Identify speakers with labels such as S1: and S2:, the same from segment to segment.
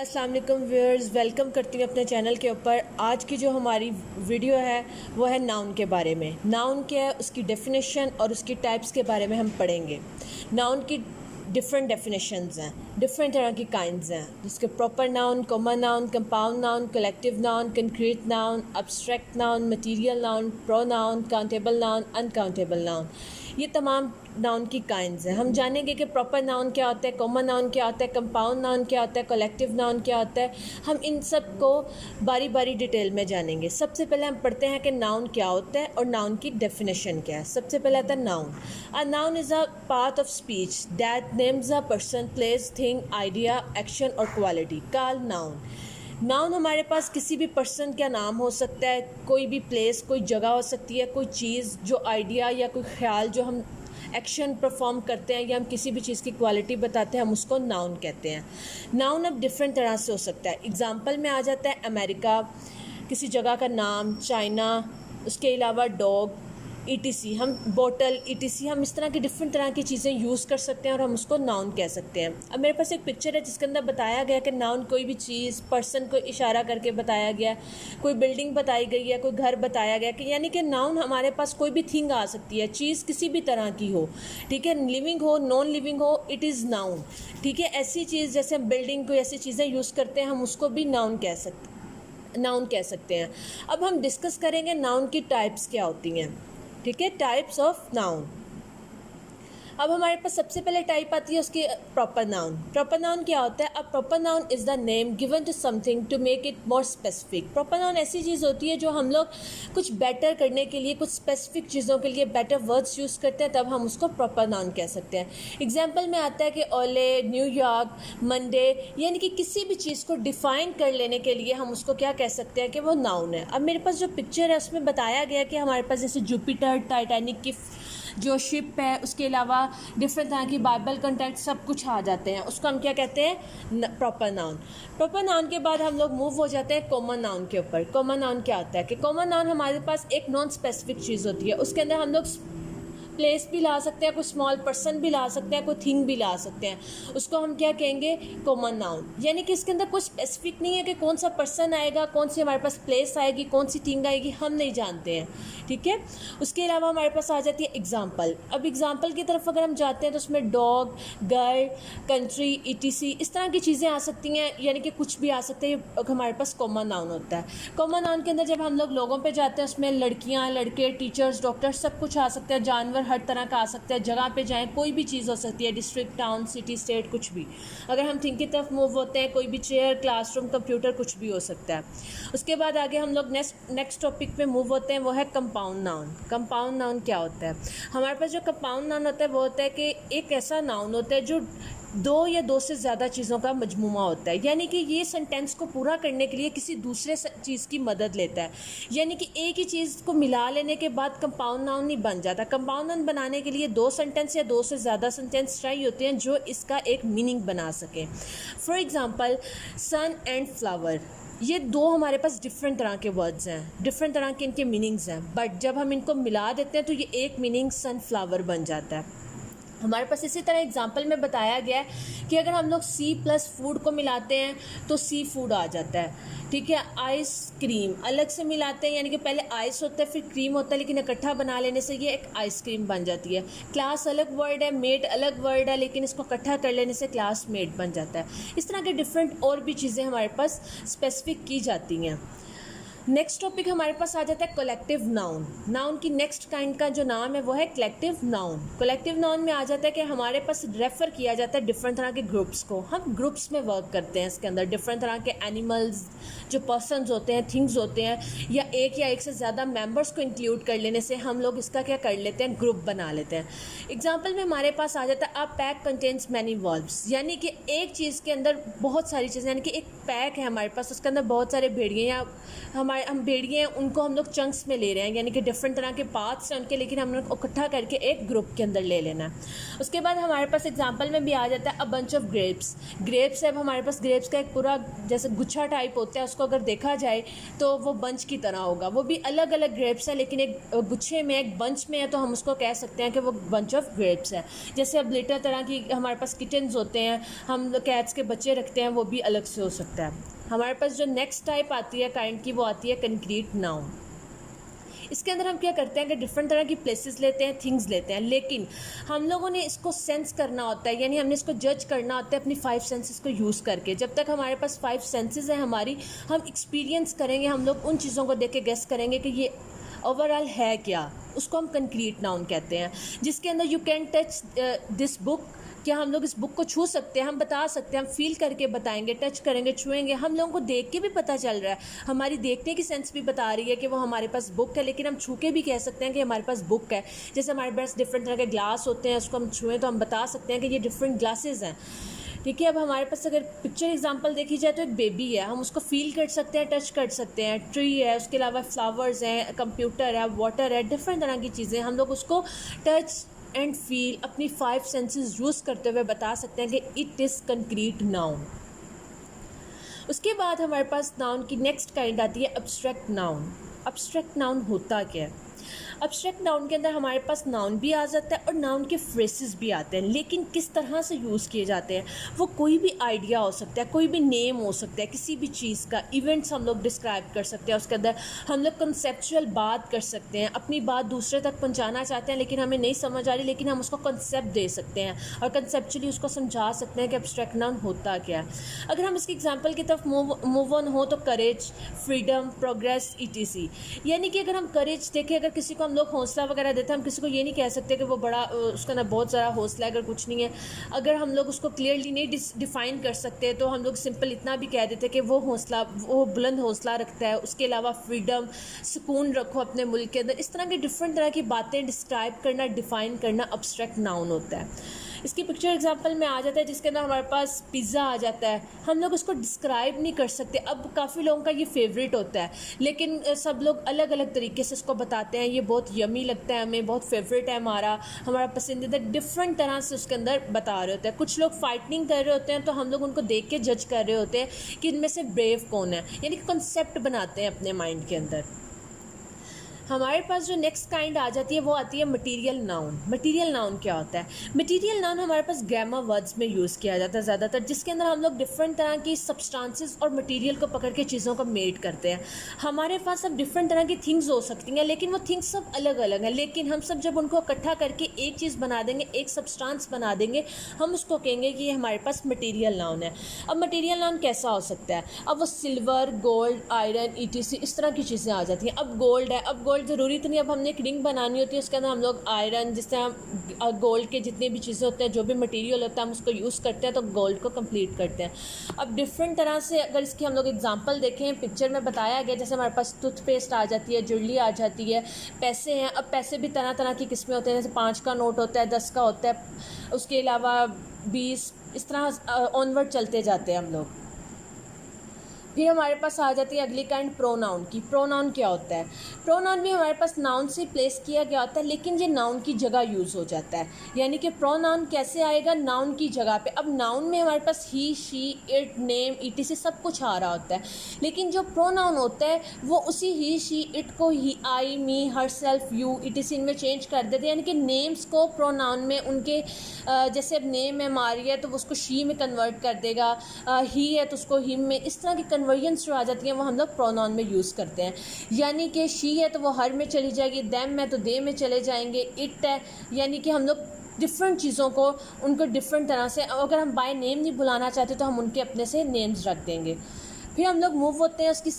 S1: अस्सलाम वालेकुम viewers, welcome करती हूँ अपने चैनल के ऊपर। आज की जो हमारी वीडियो है वो है नाउन के बारे में। नाउन क्या है, उसकी डेफिनेशन और उसकी टाइप्स के बारे में हम पढ़ेंगे। नाउन की डिफरेंट डेफिनेशंस हैं, डिफरेंट तरह की काइंड्स हैं, जिसके proper noun, common noun, compound noun, collective noun, concrete noun, abstract noun, material noun, pronoun, countable noun, uncountable noun. ये तमाम नाउन की काइंड्स हैं। हम जानेंगे कि प्रॉपर नाउन क्या होता है, कॉमन नाउन क्या होता है, कंपाउंड नाउन क्या होता है, कलेक्टिव नाउन क्या होता है। हम इन सब को बारी बारी डिटेल में जानेंगे। सबसे पहले हम पढ़ते हैं कि नाउन क्या होता है और नाउन की डेफिनेशन क्या है। सबसे पहले आता है noun. A noun is a part of speech that names a person, place, thing, idea, action और क्वालिटी। Called noun. नाउन हमारे पास किसी भी पर्सन का नाम हो सकता है, कोई भी प्लेस, कोई जगह हो सकती है, कोई चीज़ जो आइडिया या कोई ख्याल जो हम एक्शन परफॉर्म करते हैं या हम किसी भी चीज़ की क्वालिटी बताते हैं, हम उसको नाउन कहते हैं। नाउन अब डिफरेंट तरह से हो सकता है। एग्जांपल में आ जाता है अमेरिका, किसी जगह का नाम, चाइना, उसके अलावा डॉग, ETC, हम बोतल, ETC, हम इस तरह की डिफरेंट तरह की चीज़ें यूज़ कर सकते हैं और हम उसको नाउन कह सकते हैं। अब मेरे पास एक पिक्चर है जिसके अंदर बताया गया कि नाउन कोई भी चीज़, पर्सन को इशारा करके बताया गया, कोई बिल्डिंग बताई गई है, कोई घर बताया गया, कि यानी कि नाउन हमारे पास कोई भी थिंग आ सकती है, चीज़ किसी भी तरह की हो, ठीक है, लिविंग हो, नॉन लिविंग हो, इट इज़ नाउन, ठीक है। ऐसी चीज़ जैसे हम बिल्डिंग को, ऐसी चीज़ें यूज़ करते हैं, हम उसको भी नाउन कह सकते हैं। अब हम डिस्कस करेंगे नाउन की टाइप्स क्या होती हैं, ठीक है, टाइप्स ऑफ नाउन। अब हमारे पास सबसे पहले टाइप आती है उसकी प्रॉपर नाउन। प्रॉपर नाउन क्या होता है? A proper noun is the name given to something to make it more specific. Proper noun ऐसी चीज़ होती है जो हम लोग कुछ बेटर करने के लिए, कुछ स्पेसिफिक चीज़ों के लिए बेटर वर्ड्स यूज़ करते हैं, तब हम उसको प्रॉपर नाउन कह सकते हैं। एग्जाम्पल में आता है कि ओले, न्यूयॉर्क, मंडे, यानी कि किसी भी चीज़ को डिफ़ाइन कर लेने के लिए हम उसको क्या कह सकते हैं कि वो नाउन है। अब मेरे पास जो पिक्चर है उसमें बताया गया कि हमारे पास जैसे जुपिटर, टाइटैनिक की जो शिप है, उसके अलावा डिफरेंट तरह की बाइबल कंटेंट सब कुछ आ जाते हैं, उसको हम क्या कहते हैं? Proper noun. प्रॉपर नाउन के बाद हम लोग मूव हो जाते हैं कॉमन नाउन के ऊपर। कॉमन नाउन क्या होता है कि कॉमन नाउन हमारे पास एक नॉन स्पेसिफिक चीज़ होती है, उसके अंदर हम लोग प्लेस भी ला सकते हैं, कोई स्मॉल पर्सन भी ला सकते हैं, कोई थिंग भी ला सकते हैं, उसको हम क्या कहेंगे? Common noun. यानी कि इसके अंदर कुछ स्पेसिफिक नहीं है कि कौन सा पर्सन आएगा, कौन सी हमारे पास प्लेस आएगी, कौन सी थिंग आएगी, हम नहीं जानते हैं, ठीक है। उसके अलावा हमारे पास आ जाती है एग्जाम्पल। अब एग्जाम्पल की तरफ अगर हम जाते हैं तो उसमें डॉग, गर्ल, कंट्री, ETC, इस तरह की चीज़ें आ सकती हैं, यानी कि कुछ भी आ सकते हैं, हमारे पास कॉमन नाउन होता है। कॉमन नाउन के अंदर जब हम लोग लोगों पे जाते हैं, उसमें लड़कियां, लड़के, टीचर्स, डॉक्टर, सब कुछ आ सकता है, जानवर हर तरह का आ सकता है, जगह पे जाएं कोई भी चीज़ हो सकती है, डिस्ट्रिक्ट, टाउन, सिटी, स्टेट, कुछ भी। अगर हम थिंग की तरफ मूव होते हैं, कोई भी चेयर, क्लासरूम, कंप्यूटर, कुछ भी हो सकता है। उसके बाद आगे हम लोग नेक्स्ट टॉपिक पे मूव होते हैं, वो है कंपाउंड नाउन। कंपाउंड नाउन क्या होता है? हमारे पास जो कंपाउंड नाउन होता है वो होता है कि एक ऐसा नाउन होता है जो दो या दो से ज़्यादा चीज़ों का मजमूमा होता है, यानी कि ये सेंटेंस को पूरा करने के लिए किसी दूसरे चीज़ की मदद लेता है। यानी कि एक ही चीज़ को मिला लेने के बाद कंपाउंड नाउन नहीं बन जाता। कंपाउंड नाउन बनाने के लिए दो सेंटेंस या दो से ज़्यादा सेंटेंस चाहिए होते हैं जो इसका एक मीनिंग बना सकें। For example, sun and flower, ये दो हमारे पास डिफरेंट तरह के वर्ड्स हैं, डिफरेंट तरह के इनके मीनिंग्स हैं, बट जब हम इनको मिला देते हैं तो ये एक मीनिंग सनफ्लावर बन जाता है। हमारे पास इसी तरह एग्जाम्पल में बताया गया है कि अगर हम लोग सी प्लस फूड को मिलाते हैं तो सी फूड आ जाता है, ठीक है। आइसक्रीम अलग से मिलाते हैं, यानी कि पहले आइस होता है फिर क्रीम होता है, लेकिन इकट्ठा बना लेने से ये एक आइसक्रीम बन जाती है। क्लास अलग वर्ड है, मेट अलग वर्ड है, लेकिन इसको इकट्ठा कर लेने से क्लासमेट बन जाता है। इस तरह के डिफरेंट और भी चीज़ें हमारे पास स्पेसिफिक की जाती हैं। नेक्स्ट टॉपिक हमारे पास आ जाता है कलेक्टिव नाउन। नाउन की नेक्स्ट काइंड का जो नाम है वो है कलेक्टिव नाउन। कलेक्टिव नाउन में आ जाता है कि हमारे पास रेफ़र किया जाता है डिफरेंट तरह के ग्रुप्स को। हम ग्रुप्स में वर्क करते हैं, इसके अंदर डिफरेंट तरह के एनिमल्स, जो पर्सनस होते हैं, थिंग्स होते हैं, या एक से ज़्यादा मेंबर्स को इंक्लूड कर लेने से हम लोग इसका क्या कर लेते हैं? ग्रुप बना लेते हैं। एग्जाम्पल में हमारे पास आ जाता है a pack contains many verbs, यानी कि एक चीज़ के अंदर बहुत सारी चीज़ें, यानी कि एक पैक है हमारे पास, उसके अंदर बहुत सारे भेड़िए या हमारे हम भेड़िए हैं उनको हम लोग चंक्स में ले रहे हैं, यानी कि डिफरेंट तरह के पार्ट्स हैं उनके, लेकिन हम लोग इकट्ठा करके एक ग्रुप के अंदर ले लेना है। उसके बाद हमारे पास एग्जांपल में भी आ जाता है a bunch of grapes. Grapes है, अब हमारे पास ग्रेप्स का एक पूरा जैसे गुच्छा टाइप होता है, उसको अगर देखा जाए तो वो बंच की तरह होगा। वो भी अलग अलग ग्रेप्स है लेकिन एक गुच्छे में, एक बंच में है, तो हम उसको कह सकते हैं कि वो बंच ऑफ ग्रेप्स है। जैसे अब लेटर तरह की हमारे पास किटन्स होते हैं, हम कैट्स के बच्चे रखते हैं, वो भी अलग से हो सकता है। हमारे पास जो नेक्स्ट टाइप आती है काइंड की, वो आती है कंक्रीट नाउन। इसके अंदर हम क्या करते हैं कि डिफरेंट तरह की प्लेसेस लेते हैं, थिंग्स लेते हैं, लेकिन हम लोगों ने इसको सेंस करना होता है, यानी हमने इसको जज करना होता है अपनी 5 सेंसेस को यूज़ करके। जब तक हमारे पास 5 सेंसेस हैं हमारी, हम एक्सपीरियंस करेंगे, हम लोग उन चीज़ों को देख के गेस करेंगे कि ये ओवरऑल है क्या, उसको हम कंक्रीट नाउन कहते हैं। जिसके अंदर you can touch this book, क्या हम लोग इस बुक को छू सकते हैं, हम बता सकते हैं, हम फील करके बताएंगे, टच करेंगे, छुएंगे। हम लोगों को देख के भी पता चल रहा है, हमारी देखने की सेंस भी बता रही है कि वो हमारे पास बुक है, लेकिन हम छू के भी कह सकते हैं कि हमारे पास बुक है। जैसे हमारे पास डिफरेंट तरह के ग्लास होते हैं, उसको हम छुएं तो हम बता सकते हैं कि ये डिफरेंट ग्लासेस हैं। ठीक है, अब हमारे पास अगर पिक्चर एग्जांपल देखी जाए तो एक बेबी है, हम उसको फील कर सकते हैं, टच कर सकते हैं। ट्री है, उसके अलावा फ्लावर्स हैं, कंप्यूटर है, वाटर है, डिफरेंट तरह की चीज़ें हम लोग उसको टच एंड फील अपनी 5 सेंसेस यूज़ करते हुए बता सकते हैं कि इट इज़ कंक्रीट नाउन। उसके बाद हमारे पास नाउन की नेक्स्ट काइंड आती है एब्स्ट्रैक्ट नाउन। एब्स्ट्रैक्ट नाउन होता क्या है? एब्स्ट्रैक्ट नाउन के अंदर हमारे पास नाउन भी आ जाता है और नाउन के फ्रेसेस भी आते हैं, लेकिन किस तरह से यूज़ किए जाते हैं, वो कोई भी आइडिया हो सकता है, कोई भी नेम हो सकता है, किसी भी चीज़ का इवेंट्स हम लोग डिस्क्राइब कर सकते हैं। उसके अंदर हम लोग कंसेप्चुअल बात कर सकते हैं, अपनी बात दूसरे तक पहुंचाना चाहते हैं लेकिन हमें नहीं समझ आ रही, लेकिन हम उसको कंसेप्ट दे सकते हैं और कंसेप्चुअली उसको समझा सकते हैं कि एब्स्ट्रैक्ट नाउन होता क्या है। अगर हम इसकी एग्जाम्पल की तरफ मूव ऑन हो तो करेज, फ्रीडम, प्रोग्रेस, ETC। यानी कि अगर हम करेज देखें, अगर किसी को हम लोग हौसला वगैरह देते हैं, हम किसी को ये नहीं कह सकते कि वो बड़ा उसका ना बहुत ज़्यादा हौसला है, अगर कुछ नहीं है। अगर हम लोग उसको क्लियरली नहीं डिफ़ाइन कर सकते तो हम लोग सिंपल इतना भी कह देते कि वो हौसला, वो बुलंद हौसला रखता है। उसके अलावा फ्रीडम, सुकून रखो अपने मुल्क के अंदर। इस तरह की डिफरेंट तरह की बातें डिस्क्राइब करना, डिफ़ाइन करना एब्स्ट्रैक्ट नाउन होता है। इसकी पिक्चर एग्जांपल में आ जाता है जिसके अंदर हमारे पास पिज़्ज़ा आ जाता है, हम लोग उसको डिस्क्राइब नहीं कर सकते। अब काफ़ी लोगों का ये फेवरेट होता है, लेकिन सब लोग अलग अलग तरीके से इसको बताते हैं, ये बहुत यमी लगता है हमें, बहुत फेवरेट है हमारा पसंदीदा, डिफरेंट तरह से उसके अंदर बता रहे होते हैं। कुछ लोग फाइटिंग कर रहे होते हैं तो हम लोग उनको देख के जज कर रहे होते हैं कि इनमें से ब्रेव कौन है, यानी कि कंसेप्ट बनाते हैं अपने माइंड के अंदर। हमारे पास जो नेक्स्ट काइंड आ जाती है वो आती है मटेरियल नाउन। मटेरियल नाउन क्या होता है? मटेरियल नाउन हमारे पास ग्रामर वर्ड्स में यूज़ किया जाता है ज़्यादातर, जिसके अंदर हम लोग डिफरेंट तरह की सब्सटेंसेस और मटेरियल को पकड़ के चीज़ों को मेड करते हैं। हमारे पास अब डिफरेंट तरह की थिंग्स हो सकती हैं, लेकिन वो थिंग्स सब अलग अलग हैं, लेकिन हम सब जब उनको इकट्ठा करके एक चीज़ बना देंगे, एक सब्सटेंस बना देंगे, हम उसको कहेंगे कि ये हमारे पास मटेरियल नाउन है। अब मटेरियल नाउन कैसा हो सकता है? अब वो सिल्वर, गोल्ड, आयरन, ETC इस तरह की चीज़ें आ जाती हैं। अब गोल्ड है, अब गोल्ड ज़रूरी तो नहीं, अब हमने एक रिंग बनानी होती है, उसके अंदर हम लोग आयरन, जिस तरह गोल्ड के जितने भी चीज़ें होते हैं, जो भी मटेरियल होता है हम उसको यूज़ करते हैं तो गोल्ड को कंप्लीट करते हैं। अब डिफरेंट तरह से अगर इसकी हम लोग एग्जांपल देखें, पिक्चर में बताया गया, जैसे हमारे पास टूथपेस्ट आ जाती है, ज्वेलरी आ जाती है, पैसे हैं। अब पैसे भी तरह तरह की किस्में होते हैं, जैसे 5 का नोट होता है, 10 का होता है, उसके अलावा 20, इस तरह ऑनवर्ड चलते जाते हैं हम लोग। फिर हमारे पास आ जाती है अगली काइंड प्रोनाउन की। प्रोनाउन क्या होता है? प्रोनाउन भी हमारे पास नाउन से प्लेस किया गया होता है, लेकिन ये नाउन की जगह यूज़ हो जाता है। यानी कि प्रोनाउन कैसे आएगा? नाउन की जगह पे। अब नाउन में हमारे पास ही, शी, इट, नेम, ETC सब कुछ आ रहा होता है, लेकिन जो प्रोनाउन होता है वो उसी ही, शी, इट को ही, आई, मी, हर सेल्फ, यू, ETC इनमें चेंज कर देते हैं। यानी कि नेम्स को प्रोनाउन में उनके जैसे अब नेम है मारिया तो वो उसको शी में कन्वर्ट कर देगा, ही है तो उसको हिम में, इस तरह की कन्वर्जन्स जो आ जाती हैं वो हम लोग प्रोनाउन में यूज़ करते हैं। यानी कि शी है तो वो हर में चली जाएगी, देम है तो दे में चले जाएंगे, इट है यानी कि हम लोग डिफरेंट चीज़ों को उनको डिफरेंट तरह से, अगर हम बाय नेम नहीं बुलाना चाहते तो हम उनके अपने से नेम्स रख देंगे। फिर हम लोग मूव होते हैं उसकी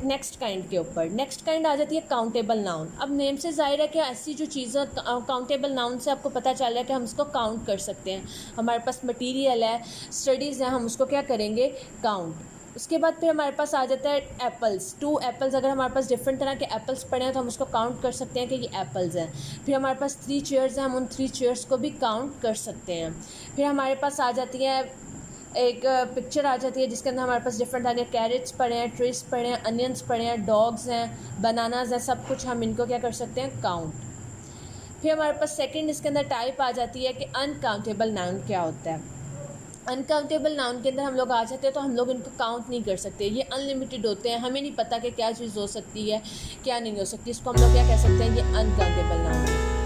S1: नेक्स्ट काइंड के ऊपर। नेक्स्ट काइंड आ जाती है काउंटेबल नाउन। अब नेम से जाहिर है कि ऐसी जो चीज़ें काउंटेबल नाउन से आपको पता चल रहा है कि हम उसको काउंट कर सकते हैं। हमारे पास मटेरियल है, स्टडीज़ है, हम उसको क्या करेंगे? काउंट। उसके बाद फिर हमारे पास आ जाता है एप्पल्स। 2 एप्पल्स, अगर हमारे पास डिफरेंट तरह के एप्पल्स पड़े हैं तो हम उसको काउंट कर सकते हैं कि ये एप्पल्स हैं। फिर हमारे पास 3 चेयर्स हैं, हम उन 3 चेयर्स को भी काउंट कर सकते हैं। फिर हमारे पास आ जाती है एक पिक्चर आ जाती है जिसके अंदर हमारे पास डिफरेंट तरह के कैरेट्स पड़े हैं, ट्रीज पड़े हैं, अनियंस पड़े हैं, डॉग्स हैं, बनानाज हैं, सब कुछ हम इनको क्या कर सकते हैं, काउंट। फिर हमारे पास सेकंड इसके अंदर टाइप आ जाती है कि अनकाउंटेबल नाउन क्या होता है। अनकाउंटेबल नाउन के अंदर हम लोग आ जाते हैं तो हम लोग इनको काउंट नहीं कर सकते, ये अनलिमिटेड होते हैं, हमें नहीं पता कि क्या चीज़ हो सकती है क्या नहीं हो सकती, इसको हम लोग क्या कह सकते हैं, ये अनकाउंटेबल नाउन है।